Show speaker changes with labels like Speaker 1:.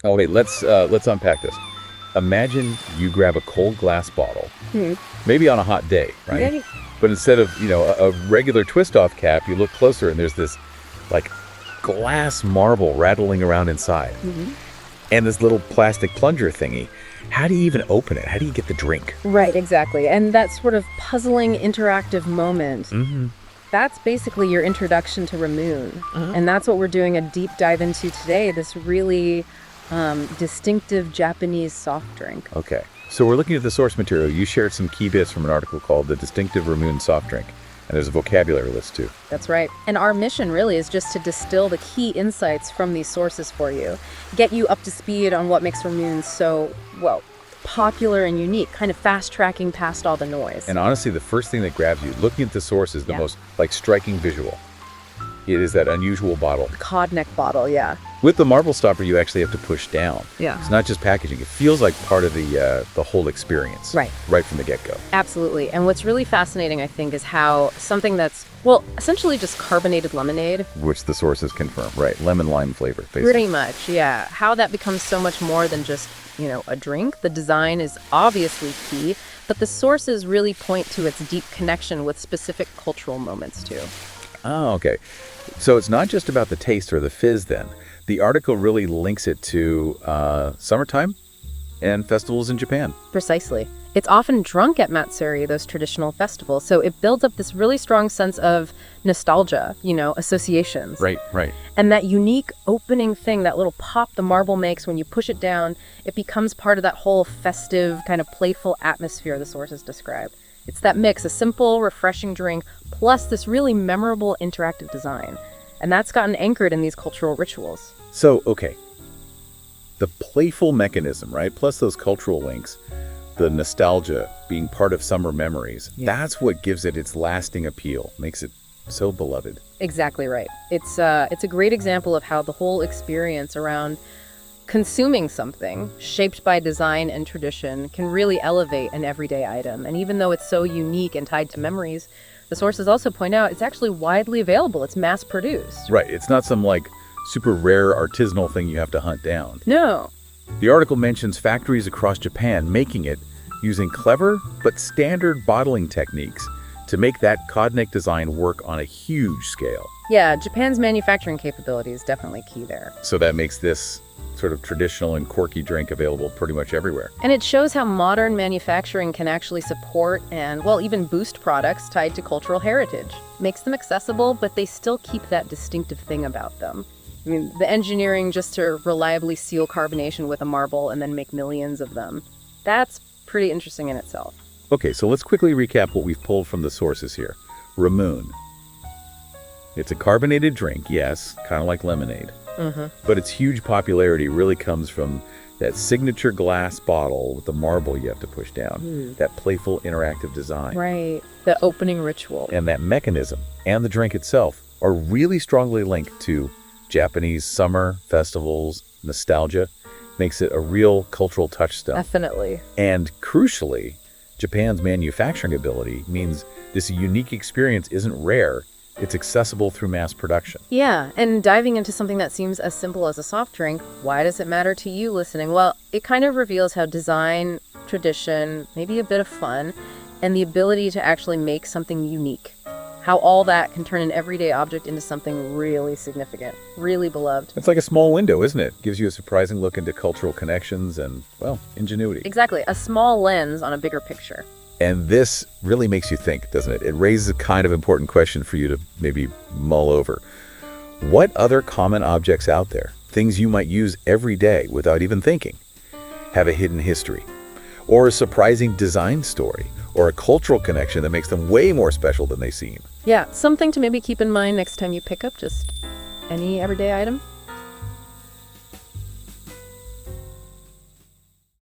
Speaker 1: Oh, wait, let's unpack this. Imagine you grab a cold glass bottle, maybe on a hot day, right?
Speaker 2: Maybe.
Speaker 1: But instead of, a regular twist-off cap, you look closer and there's this, like, glass marble rattling around inside. And this little plastic plunger thingy. How do you even open it? How do you get the drink?
Speaker 2: Right, exactly. And that sort of puzzling interactive moment, that's basically your introduction to Ramune. And that's what we're doing a deep dive into today, this really distinctive Japanese soft drink.
Speaker 1: Okay, so we're looking at the source material. You shared some key bits from an article called The Distinctive Ramune Soft Drink. And there's a vocabulary list, too.
Speaker 2: That's right. And our mission really is just to distill the key insights from these sources for you, get you up to speed on what makes Ramune so, well, popular and unique, kind of fast-tracking past all the noise.
Speaker 1: And honestly, the first thing that grabs you, looking at the source, is the most, striking visual. It is that unusual bottle.
Speaker 2: Cod neck bottle, yeah.
Speaker 1: With the marble stopper, you actually have to push down.
Speaker 2: Yeah.
Speaker 1: It's not just packaging. It feels like part of the whole experience.
Speaker 2: Right.
Speaker 1: Right from the get-go.
Speaker 2: Absolutely. And what's really fascinating, I think, is how something that's, well, essentially just carbonated lemonade.
Speaker 1: Which the sources confirm, right? Lemon-lime flavor, basically.
Speaker 2: Pretty much, yeah. How that becomes so much more than just, a drink. The design is obviously key, but the sources really point to its deep connection with specific cultural moments, too.
Speaker 1: Oh, okay. So it's not just about the taste or the fizz, then. The article really links it to summertime and festivals in Japan.
Speaker 2: Precisely. It's often drunk at Matsuri, those traditional festivals, so it builds up this really strong sense of nostalgia, associations.
Speaker 1: Right.
Speaker 2: And that unique opening thing, that little pop the marble makes when you push it down, it becomes part of that whole festive, kind of playful atmosphere the sources describe. It's that mix, a simple, refreshing drink, plus this really memorable interactive design. And that's gotten anchored in these cultural rituals.
Speaker 1: So, okay. The playful mechanism, right? Plus those cultural links, the nostalgia being part of summer memories. Yeah. That's what gives it its lasting appeal, makes it so beloved.
Speaker 2: Exactly right. It's a great example of how the whole experience around consuming something shaped by design and tradition can really elevate an everyday item. And even though it's so unique and tied to memories, the sources also point out it's actually widely available. It's mass-produced.
Speaker 1: Right. It's not some, super rare artisanal thing you have to hunt down.
Speaker 2: No.
Speaker 1: The article mentions factories across Japan making it using clever but standard bottling techniques to make that cod neck design work on a huge scale.
Speaker 2: Yeah, Japan's manufacturing capability is definitely key there.
Speaker 1: So that makes this sort of traditional and quirky drink available pretty much everywhere.
Speaker 2: And it shows how modern manufacturing can actually support and, even boost products tied to cultural heritage. Makes them accessible, but they still keep that distinctive thing about them. I mean, the engineering just to reliably seal carbonation with a marble and then make millions of them. That's pretty interesting in itself.
Speaker 1: Okay, so let's quickly recap what we've pulled from the sources here. Ramune. It's a carbonated drink, yes, kind of like lemonade. But its huge popularity really comes from that signature glass bottle with the marble you have to push down. That playful, interactive design.
Speaker 2: Right, the opening ritual.
Speaker 1: And that mechanism and the drink itself are really strongly linked to Japanese summer, festivals, nostalgia. Makes it a real cultural touchstone.
Speaker 2: Definitely.
Speaker 1: And crucially, Japan's manufacturing ability means this unique experience isn't rare. It's accessible through mass production.
Speaker 2: Yeah, and diving into something that seems as simple as a soft drink, why does it matter to you listening? Well, it kind of reveals how design, tradition, maybe a bit of fun, and the ability to actually make something unique. How all that can turn an everyday object into something really significant, really beloved.
Speaker 1: It's like a small window, isn't it? Gives you a surprising look into cultural connections and, ingenuity.
Speaker 2: Exactly, a small lens on a bigger picture.
Speaker 1: And this really makes you think, doesn't it? It raises a kind of important question for you to maybe mull over. What other common objects out there, things you might use every day without even thinking, have a hidden history, or a surprising design story, or a cultural connection that makes them way more special than they seem?
Speaker 2: Yeah, something to maybe keep in mind next time you pick up just any everyday item.